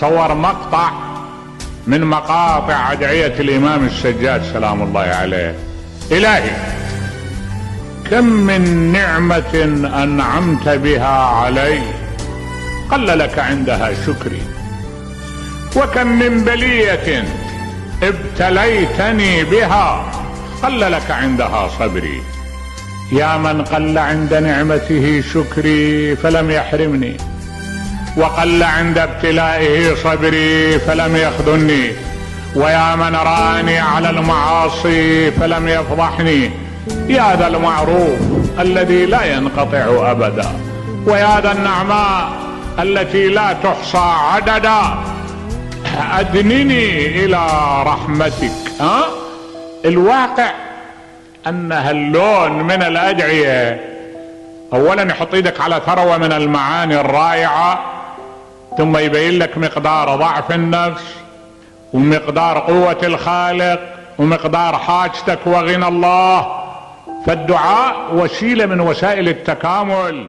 صور مقطع من مقاطع أدعية الإمام السجاد سلام الله عليه: إلهي كم من نعمة أنعمت بها علي قل لك عندها شكري، وكم من بلية ابتليتني بها قل لك عندها صبري. يا من قل عند نعمته شكري فلم يحرمني، وقل عند ابتلائه صبري فلم يخذلني، ويا من رآني على المعاصي فلم يفضحني. يا ذا المعروف الذي لا ينقطع أبدا، ويا ذا النعماء التي لا تحصى عددا، أدنني إلى رحمتك. الواقع أن هاللون من الأدعية أولا يحط ايدك على ثروة من المعاني الرائعة، ثم يبين لك مقدار ضعف النفس ومقدار قوة الخالق ومقدار حاجتك وغنى الله. فالدعاء وسيلة من وسائل التكامل.